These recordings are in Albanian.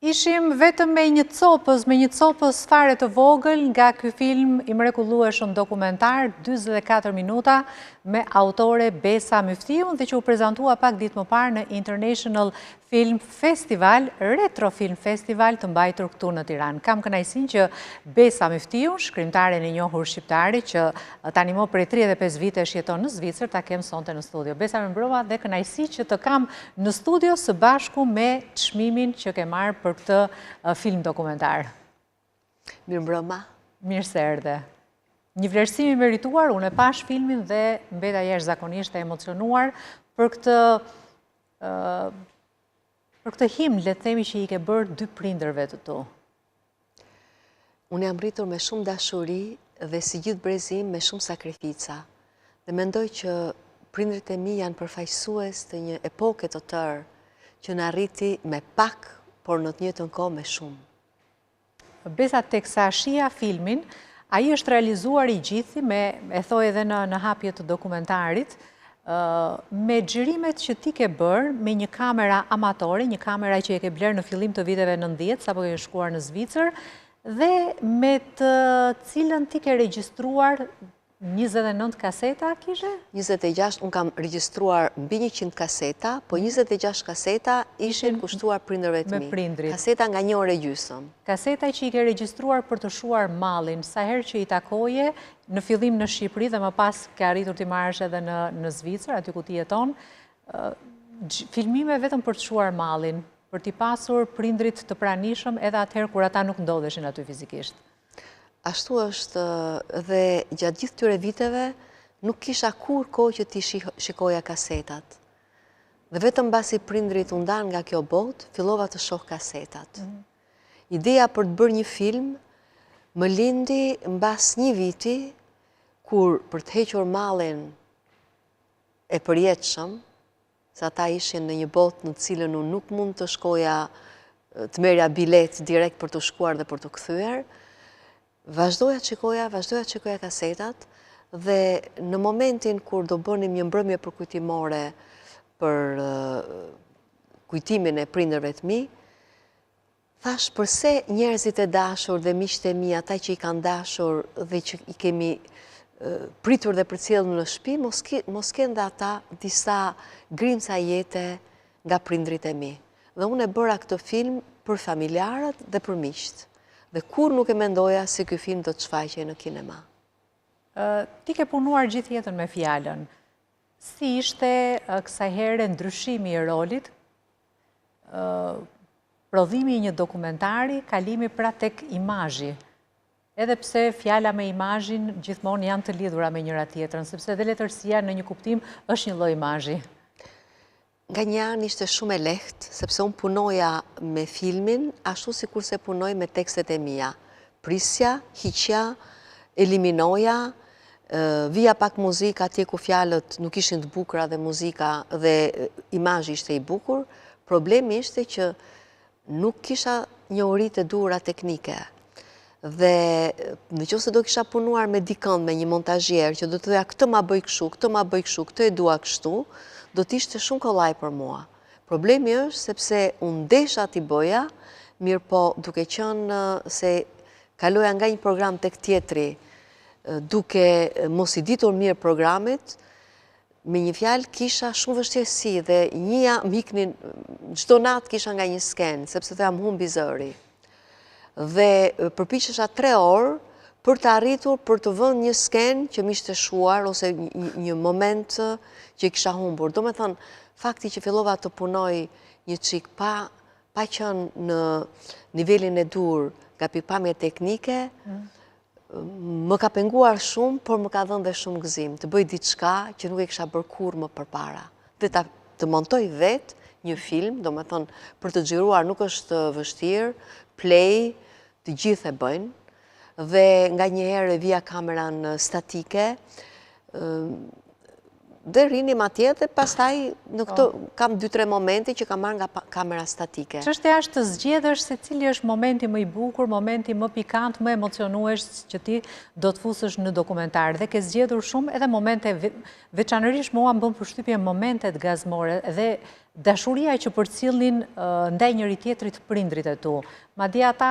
Ishim vetëm me një copës fare të vogël nga ky film i mrekullueshëm dokumentar 44 minuta me autore Besa Myftiun dhe që u prezantua pak ditë më parë në International Film Festival, Retro Film Festival të mbajtur këtu në Tiranë. Kam kënaqësinë që Besa Myftiun, shkrimtaren e njohur shqiptare që tani më prej 35 vitesh jeton në Zvicër, ta kem sonte në studio. Besa, më mbrëma dhe kënaqësi që të kam në studio së bashku me çmimin që ke marrë për këtë film dokumentar. Mirë mbrëma. Mirë se erdhe. Një vlerësim i merituar, unë e pash filmin dhe mbeta jashtëzakonisht e emocionuar për këtë himn, le të themi, që i ke bërë dy prindërve të tu. Unë jam rritur me shumë dashuri dhe si gjithë brezim me shumë sakrifica. Dhe mendoj që prindërit e mi janë përfaqësues të një epoke të tërë që në arriti me pak, por në të njëjtën kohë me shumë. Besa, teksa shija filmin, ai është realizuar i gjithi, e thoj edhe në hapje të dokumentarit, me xhirimet që ti ke bërë me një kamera amatore, një kamera që e ke blerë në fillim të viteve 90, sapo ke shkuar në Zvicër, dhe me të cilën ti ke regjistruar 29 kaseta, kishe? 26, unë kam regjistruar mbi 100 kaseta, po 26 kaseta ishin kushtuar prindërve të mi. Me prindrit. Kaseta nga 1 orë e gjysmë. Kaseta që i ke regjistruar për të shuar mallin, sa herë që i takoje, në fillim në Shqipëri dhe më pas ke arritur t'i marrësh edhe në Zvicër, aty ku ti jeton, filmime vetëm për të shuar mallin, për t'i pasur prindrit të pranishëm edhe atëherë kur ata nuk ndodheshin aty fizikisht. Ashtu është dhe gjatë gjithë këtyre viteve nuk kisha kur kohë që ti shikoja kasetat. Dhe vetëm mbasi prindrit u ndan nga kjo botë, fillova të shoh kasetat. Ideja për të bërë një film më lindi mbas një viti kur për të hequr mallin e përjetshëm, se ata ishin në një botë në të cilën unë nuk mund të shkoja të merja bilet direkt për të shkuar dhe për të kthyer. Vazhdoja të shikoja kasetat dhe në momentin kur do bënim një mbrëmje përkujtimore për kujtimin e prindërve të mi, thash përse njerëzit e dashur dhe miqtë e mi, ata që i kanë dashur dhe që i kemi pritur dhe përcjellur në shtëpi, mos kenë dhe ata disa grimca jete nga prindrit e mi. Dhe unë e bëra këtë film për familjarët dhe për miqtë. Dhe kur nuk e mendoja se ky film do të shfaqej në kinema. Ti ke punuar gjithë jetën me fjalën. Si ishte kësaj here ndryshimi i rolit, prodhimi i një dokumentari, kalimi pra tek imazhi? Edhe pse fjala me imazhin gjithmonë janë të lidhura me njëra tjetrën, sepse dhe letërsia në një kuptim është një lloj imazhi. Nga një anë ishte shumë e lehtë, sepse unë punoja me filmin, ashtu si kurse punoj me tekstet e mia. Prisja, hiqja, eliminoja, vija pak muzikë atje ku fjalët nuk ishin të bukura dhe muzika dhe imazhi ishte i bukur. Problemi ishte që nuk kisha njohuri të duhura teknike. Dhe nëse do kisha punuar me dikën, me një montazhier që do të thoya këtë ma bëj kështu, këtë ma bëj kështu, këtë e dua kështu, do t'ishte shumë kollaj për mua. Problemi është sepse unë desha t'i bëja, mirë po duke qenë se kaloja nga një program tek tjetri, duke mos i ditur mirë programit, me një fjalë kisha shumë vështirësi dhe njëja më iknin, çdo natë kisha nga një skenë, sepse thoya më humbi zëri. Dhe përpiqesha 3 orë për të arritur për të vënë një skenë që më ishte shuar ose një moment që kisha humbur. Do me thënë, fakti që fillova të punoj një çik pa qenë në nivelin e dur nga pikpamje teknike, më ka penguar shumë, por më ka dhënë dhe shumë gëzim të bëj diçka që nuk e kisha bërë kurrë më përpara. Dhe të montoj vetë një film, do me thënë, për të xhiruar nuk është vështirë, play, të gjithë e bëjnë, dhe nga një herë vija kameran statike, dhe rinim atje dhe pastaj në këto kam 2-3 momente që kam marrë nga kamera statike. Çështja është të zgjedhësh se cili është momenti më i bukur, momenti më pikant, më emocionues që ti do të fusësh në dokumentar. Dhe ke zgjedhur shumë edhe momente, veçanërisht mua më bën përshtypje momentet gazmore dhe dashuria që përcjellin ndaj njëri tjetrit prindrit e tu. Madje ata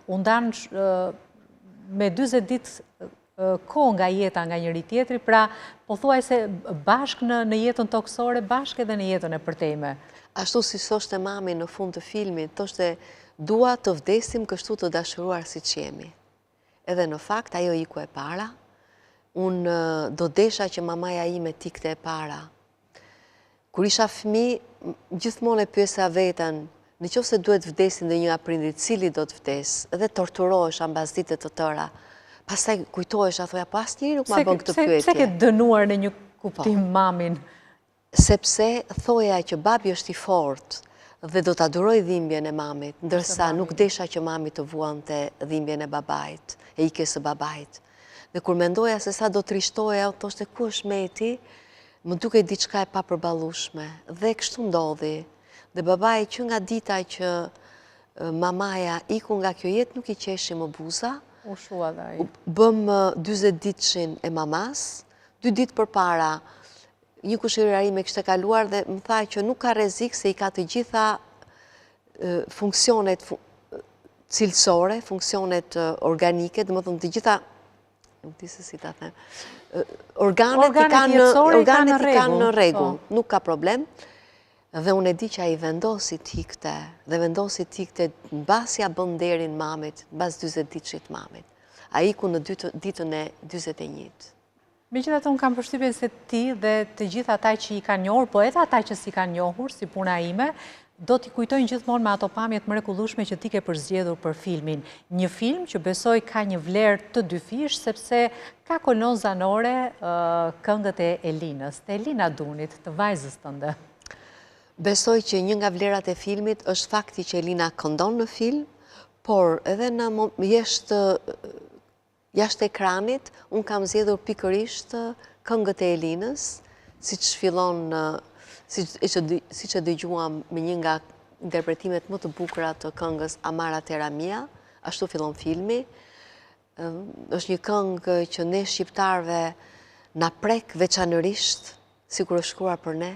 u ndanë me 40 ditë kohë nga jeta nga njëri tjetri, pra pothuajse bashkë në jetën toksore, bashkë edhe në jetën e përtejme. Ashtu si thoshte mami në fund të filmit, thoshte dua të vdesim kështu të dashuruar si që jemi. Edhe në fakt, ajo iku e para, unë do desha që mamaja ime tikte e para. Kur isha fëmijë, gjithmonë e pyesa veten, në qoftë se duhet vdesin dhe një nga prindrit, cili do të vdes, edhe torturohesha mbas ditëve të tëra. Pastaj kujtohesha, thoja, po asnjëri nuk ma bën këtë pyetje. Pse ke dënuar në një kuptim mamin? Sepse thoja që babi është i fortë dhe do ta duroj dhimbjen e mamit, ndërsa nuk desha që mami të vuante dhimbjen e babait, e ikjes së babait. Dhe kur mendoja se sa do trishtoja, thoshte ku është Meti, më duke diçka e papërballueshme. Dhe kështu ndodhi. Dhe babai që nga dita që mamaja iku nga kjo jetë nuk i qeshi më buza. U shua dhe ai. Bëm 40 ditëshin e mamas, 2 ditë përpara, një kushëriari me kishte kaluar dhe më tha që nuk ka rrezik se i ka të gjitha funksionet cilësore, funksionet organike, domethënë të gjitha, nuk di se si ta them, organet i kanë në rregull, nuk ka problem. Dhe unë e di që a i vendosi tikte, dhe vendosi tikte në basi a bën nderin mamit, në bas 20 ditëshit mamit. A iku në ditën e 41. Megjithatë unë kam përshtypjen se ti dhe të gjithë ata që i kanë njohur, po edhe ata që si kanë njohur, si puna ime, do t'i kujtojnë gjithmonë me ato pamjet mrekullueshme që ti ke përzgjedhur për filmin. Një film që besoj ka një vlerë të dyfish, sepse ka kolon zanore këngët e Elinës, të Elina Dunit, të vajzës tënde. Besoj që një nga vlerat e filmit është fakti që Elina këndon në film, por edhe në jashtë ekranit, unë kam zgjedhur pikërisht këngët e Elinës, siç fillon, siç e dëgjuam me një nga interpretimet më të bukura të këngës Amara Terra Mia, ashtu fillon filmi. Është një këngë që ne shqiptarëve na prek veçanërisht, sikur është shkruar për ne.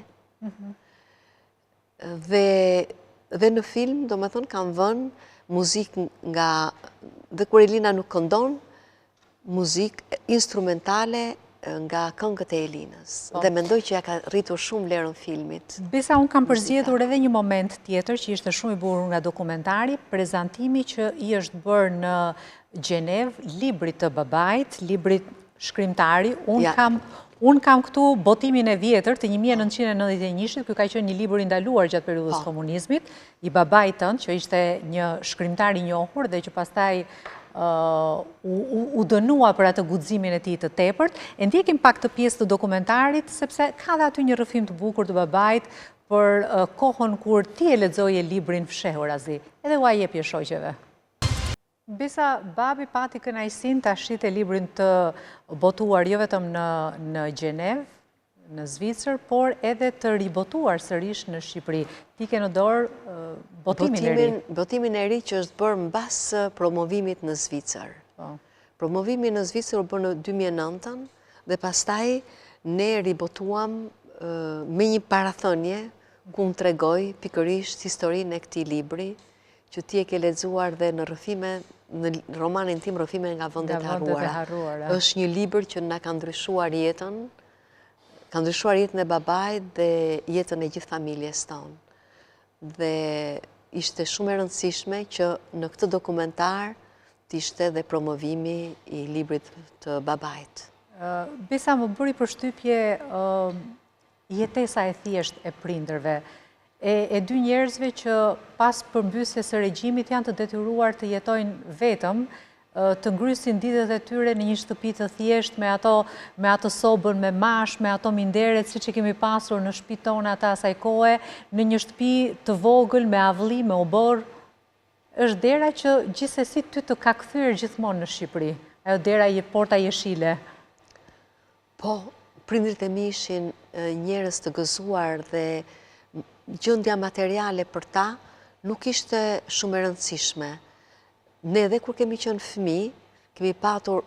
Dhe në film, do me thonë, kam vënë muzikë nga, dhe kur Elina nuk këndon, muzikë instrumentale nga këngët e Elinës. Dhe mendoj që ja ka rritur shumë vlerën filmit. Besa, unë kam përzgjedhur edhe një moment tjetër që ishte shumë i bukur nga dokumentari, prezantimi që i është bërë në Gjenev, librit të babait, librit shkrimtari. Unë kam këtu botimin e vjetër të 1991, kjo ka qenë një libër i ndaluar gjatë periudhës komunizmit, i babait tënd, që ishte një shkrimtar i njohur dhe që pastaj u dënua për atë guximin e tij të tepërt. E ndjekim pak të pjesë të dokumentarit, sepse ka dhe aty një rrëfim të bukur të babait për kohën kur ti e lexoje librin fshehur azi. Edhe u jepje shoqeve. Besa, babi pati kënaqësinë ta shite librin të botuar jo vetëm në Gjenev, në Zvicër, por edhe të ribotuar sërish në Shqipëri. Ti ke në dorë botimin e ri. Botimin e ri që është bërë mbas promovimit në Zvicër. Promovimi në Zvicër u bërë në 2009 dhe pastaj ne ribotuam me një parathënie ku më tregoj pikërisht historinë e këtij libri, që ti e ke lexuar dhe në rrëfime, në romanin tim Rrëfime nga vendet harruara. Është një libër që na ka ndryshuar jetën, ka ndryshuar jetën e babait dhe jetën e gjithë familjes tonë. Dhe ishte shumë e rëndësishme që në këtë dokumentar t'ishte dhe promovimi i librit të babait. Besa, më bëri përshtypje jetesa e thjesht e prindërve. E dy njerëzve që pas përmbysjes së regjimit janë të detyruar të jetojnë vetëm, të ngrysin ditët e tyre në një shtëpi të thjesht me ato sobën me mash, me ato minderet, siç e kemi pasur në shtëpitë tona ata asaj kohe, në një shtëpi të vogël me avlli, me obor. Është dera që gjithsesi ty të ka kthyer gjithmonë në Shqipëri. Ajo dera porta jeshile. Po, prindrit e mi ishin njerëz të gëzuar dhe gjendja materiale për ta nuk ishte shumë e rëndësishme. Ne edhe kur kemi qenë fëmijë, kemi patur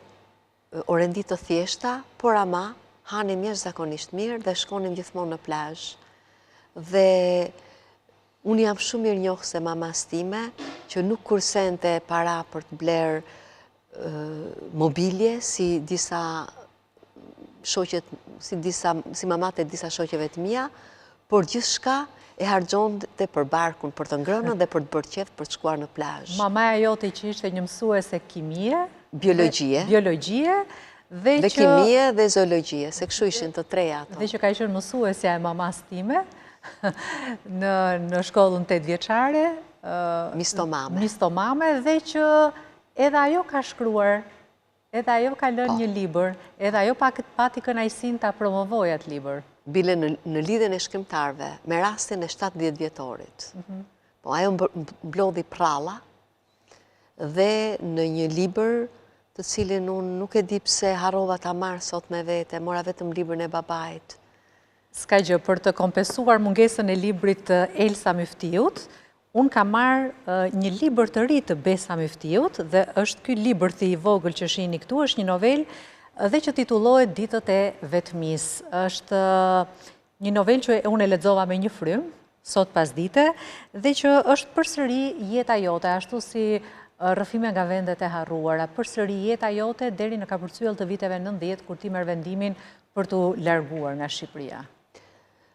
orendit të thjeshta, por ama hanim jashtëzakonisht mirë dhe shkonim gjithmonë në plazh. Dhe unë jam shumë mirë njohë se mamas time, që nuk kursente para për të blerë mobilje si disa shoqet, si mamat e disa shoqeve të mia, por gjithçka e harxhonte për barkun, për të ngrënën dhe për të bërë qeft për të shkuar në plazh. Mamaja jote që ishte një mësuese kimie, biologjie dhe kimie dhe zoologjie, se kështu ishin të treja ato. Dhe që ka qenë mësuesja e mamas time në shkollën 8 vjeçare, Mistomame, dhe që edhe ajo ka shkruar, edhe ajo ka lënë një libër, edhe ajo pati kënaqësinë ta promovoj atë libër. Bile në lidhjen e shkrimtarëve, me rastin e 17 vjetorit. Po ajo mblodhi pralla dhe në një libër të cilin unë nuk e di pse harrova ta marr sot me vete, mora vetëm librin e babait. S'ka gjë, për të kompensuar mungesën e librit të Elsa Myftiut, unë ka marrë një libër të ri të Besa Myftiut dhe është ky libër i vogël që shihni këtu, është një novel dhe që titullohet Ditët e vetmisë. Është një novel që unë e lexova me një frym sot pas dite dhe që është përsëri jeta jote, ashtu si rrëfime nga vendet e harruara, përsëri jeta jote deri në kapërcyell të viteve 90 kur ti merr vendimin për t'u larguar nga Shqipëria.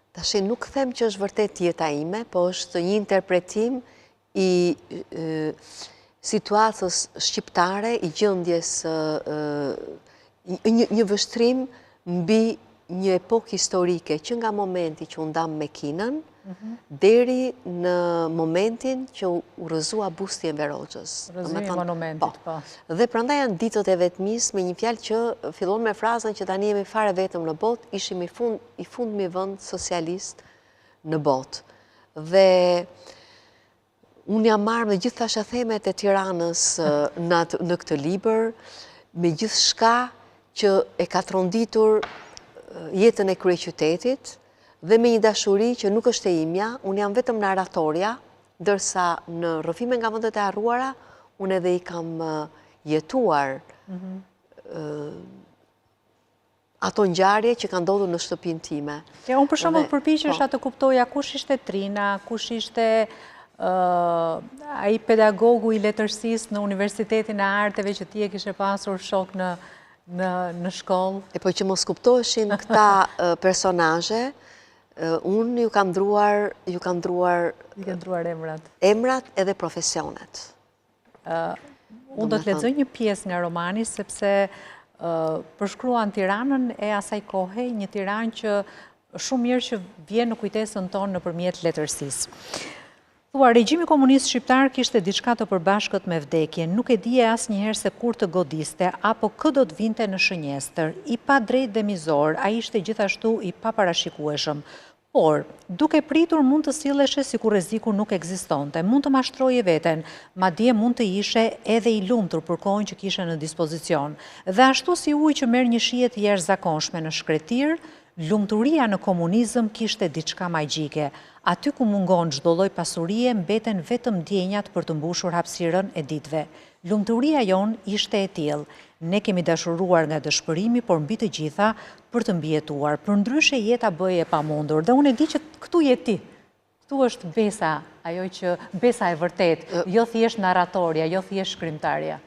Tash nuk them që është vërtet jeta ime, po është një interpretim i situatës shqiptare, i gjendjes, një vështrim mbi një epokë historike që nga momenti që u ndam Mekinën deri në momentin që u rrëzua busti Enver Hoxhës. Rrëzimi i monumentit, po. Dhe prandaj janë ditët e vetmisë me një fjalë që fillon me frazën që tani jemi fare vetëm në botë, ishim i fundmi vend socialist në botë. Dhe unë jam marrë me gjithë thashathemet e Tiranës në këtë libër, me gjithë shka që e ka tronditur jetën e kryeqytetit, dhe me një dashuri që nuk është e imja, unë jam vetëm narratorja, ndërsa në rrëfime nga vendet e harruara, unë edhe i kam jetuar ato ngjarje që kanë ndodhur në shtëpinë time. Unë për shembull përpiqesha të kuptoja kush ishte Trina, kush ishte ai pedagogu i letërsisë në Universitetin e Arteve që ti e kishe pasur shok në shkollë. E po që mos kuptoheshin këta personazhe, unë ju kam ndruar emrat edhe profesionet. Unë do të lexoj një pjesë nga romani, sepse përshkruan Tiranën e asaj kohe, një Tiranë që shumë mirë që vjen në kujtesën tonë nëpërmjet letërsisë. Thua, regjimi komunist shqiptar kishte diçka të përbashkët me vdekjen, nuk e dije asnjëherë se kur të godiste, apo kë do të vinte në shënjestër, i pa drejt dhe mizor, ai ishte gjithashtu i paparashikueshëm. Por, duke pritur mund të silleshe sikur rreziku nuk ekzistonte, mund të mashtroje veten, madje mund të ishe edhe i lumtur për kohën që kishe në dispozicion. Dhe ashtu si ujë që merr një shije të jashtëzakonshme në shkretir, lumturia në komunizëm kishte diçka magjike. Aty ku mungon çdo lloj pasurie, mbeten vetëm ndjenjat për të mbushur hapësirën e ditëve. Lumturia jon ishte e tillë. Ne kemi dashuruar nga dëshpërimi, por mbi të gjitha për të mbijetuar. Përndryshe jeta bëje e pamundur. Dhe unë e di që këtu je ti. Këtu është Besa, ajo që Besa e vërtet, jo thjesht narratorja, jo thjesht shkrimtarja.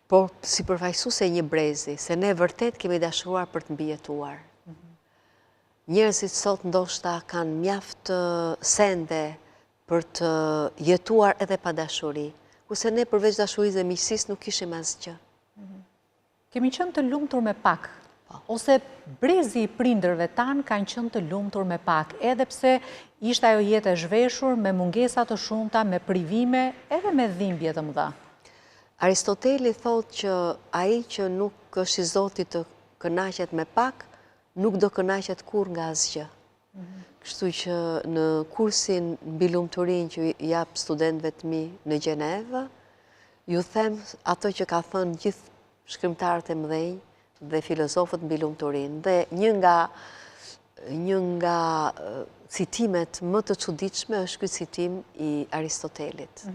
Por si përfaqësuese e një brezi, se ne vërtet kemi dashuruar për të mbijetuar. Njerëzit sot ndoshta kanë mjaft sende për të jetuar edhe pa dashuri, kurse ne përveç dashurisë dhe miqësisë nuk kishim asgjë. Kemi qenë të lumtur me pak, ose brezi i prindërve tanë kanë qenë të lumtur me pak, edhe pse ishte ajo jetë e zhveshur me mungesa të shumta, me privime, edhe me dhimbje të mëdha. Aristoteli thotë që ai që nuk është i Zotit të kënaqet me pak, nuk do kënaqet kur nga asgjë. Kështu që në kursin mbi lumturinë që jap studentëve të mi në Gjenevë, ju them ato që ka thënë gjithë shkrimtarët e mëdhenj dhe filozofët mbi lumturinë. Dhe një nga një nga citimet më të çuditshme është ky citim i Aristotelit.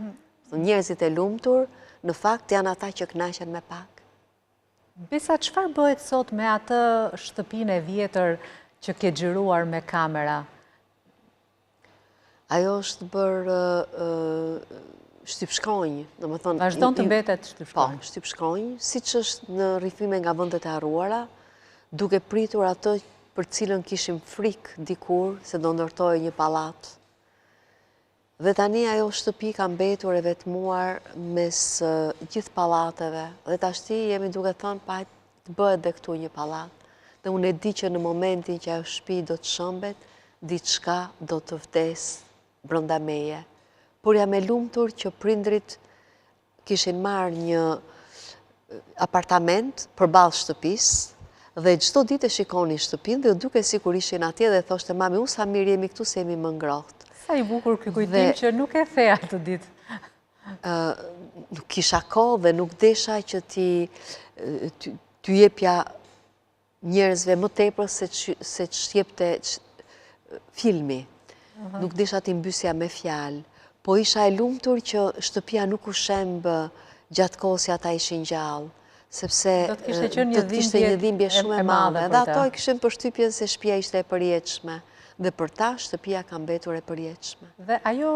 Njerëzit e lumtur, në fakt, janë ata që kënaqen me pak. Besa, çfarë bëhet sot me atë shtëpinë e vjetër që ke xhiruar me kamera? Ajo është bërë shtypshkronjë, domethënë. Vazhdon të mbetet shtypshkronjë. Po, shtypshkronjë, siç është në rrithime nga vendet e harruara, duke pritur atë për cilën kishim frikë dikur se do ndërtojë një pallat. Dhe tani ajo shtëpi ka mbetur e vetmuar mes gjithë pallateve. Dhe tashti jemi duke thënë pa të bëhet dhe këtu një pallat. Dhe unë e di që në momentin që ajo shtëpi do të shëmbet, diçka do të vdes brenda meje. Por jam e lumtur që prindrit kishin marrë një apartament përballë shtëpisë dhe çdo ditë e shikonin shtëpinë dhe duke sikur ishin atje dhe thoshte mami, unë sa mirë jemi këtu se jemi më ngrohtë. Sa i bukur ky kujtim që nuk e the atë ditë. Nuk kisha kohë dhe nuk desha që t'ju jepja njerëzve më tepër se ç'jepte filmi. Nuk desha t'i mbysja me fjalë, po isha e lumtur që shtëpia nuk u shemb gjatë kohës që ata ishin gjallë, sepse do të kishte një dhimbje shumë e madhe. Dhe ato e kishin përshtypjen se shtëpia ishte e përjetshme. Dhe për ta, shtëpia ka mbetur e përjetshme. Dhe ajo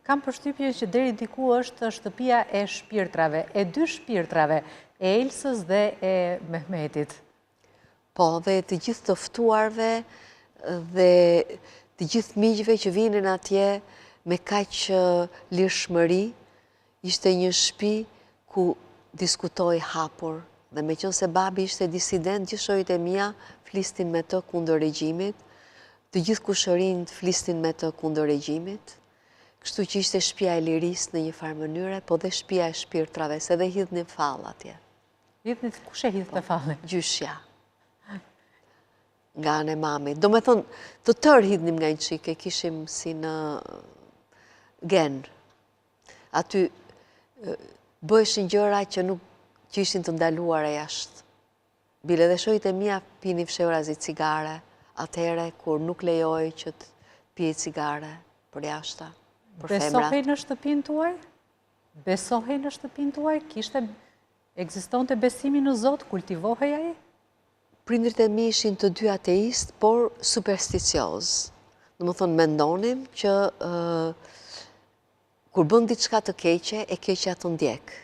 kam përshtypjen që deri diku është shtëpia e shpirtrave, e dy shpirtrave, e Elsës dhe e Mehmetit. Po, dhe të gjithë të ftuarve dhe të gjithë miqve që vinin atje me kaq lirshmëri, ishte një shtëpi ku diskutoi hapur. Dhe meqense babi ishte disident, gjithë shokët e mia flisnin me të kundër regjimit. Të gjithë kushërinjt flisnin me të kundër regjimit, kështu që ishte shtëpia e lirisë në një farë mënyre, po dhe shtëpia e shpirtrave, se dhe hidhnin fall atje. Kush e hidhte fallin? Gjyshja. Nga ana e mamit. Do me thonë, të tërë hidhnim nga një çike, kishim si në gen. Aty bëheshin gjëra që ishin të ndaluara jashtë. Bile dhe shokët e mia pinin fshehurazi cigare, atëhere kur nuk lejoj që të pije cigare për jashta, për femrat. Besohej në shtëpinë tuaj? Besohej në shtëpinë tuaj? Ekzistonte besimi në Zot? Kultivohej ai? Prindrit e mi ishin të dy ateist, por supersticioz. Domethënë mendonim që kur bën diçka të keqe, e keqja të ndjek.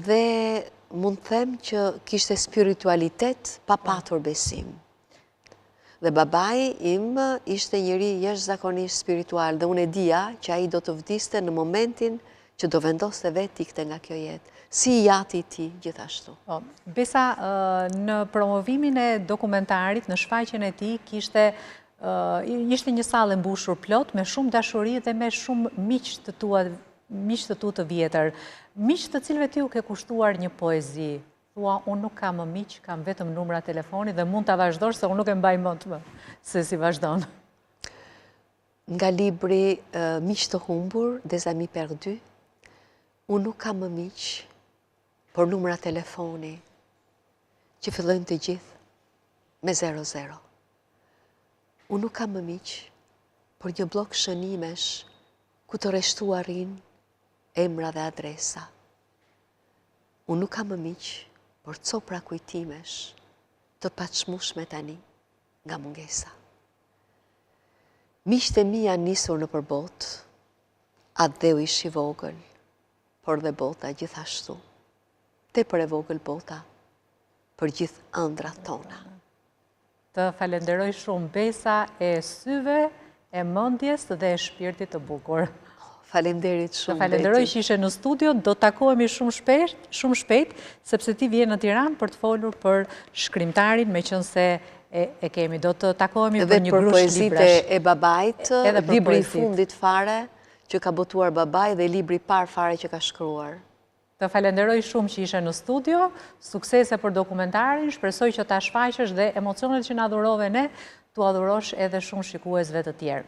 Dhe mund të them që kishte spiritualitet pa patur besim. Dhe babai im ishte njëri jashtëzakonisht spiritual dhe unë e dija që ai do të vdiste në momentin që do vendoste vetë ikte nga kjo jetë. Si i jati i tij gjithashtu. Besa, në promovimin e dokumentarit, në shfaqjen e tij, ishte një sallë e mbushur plot me shumë dashuri dhe me shumë miq të tu të vjetër. Miq të cilëve ti u ke kushtuar një poezi. Thua, unë nuk kam më miq, kam vetëm numra telefoni dhe mund ta vazhdosh se unë nuk e mbaj mend më se si vazhdon. Nga libri Miq të humbur, Des amis perdus, unë nuk kam më miq, por numra telefoni që fillojnë të gjithë me 00. Unë nuk kam më miq, por një blok shënimesh ku të rreshtuarin emra dhe adresa. Unë nuk kam më miq, por copra kujtimesh të paçmueshme tani nga mungesa. Miqtë e mi janë nisur në përbot, atë dheu ish i vogël, por dhe bota gjithashtu, tepër e vogël bota, për gjithë ëndrat tona. Të falenderoj shumë, Besa, e syve, e mendjes dhe e shpirtit të bukur. Falenderit shumë. Të falenderoj që ishe në studio, do të takohemi shumë shpejt, sepse ti vjen në Tiranë për të folur për shkrimtarin, me qënë se e kemi. Do të takohemi për një grush librash. Edhe për poezit e babait, libri i fundit fare që ka botuar babai dhe libri par fare që ka shkruar. Të falenderoj shumë që ishe në studio, suksese për dokumentarin, shpresoj që ta shfaqesh dhe emocionet që na dhurove ne, tu adhurosh edhe shumë shikuesve të tjerë.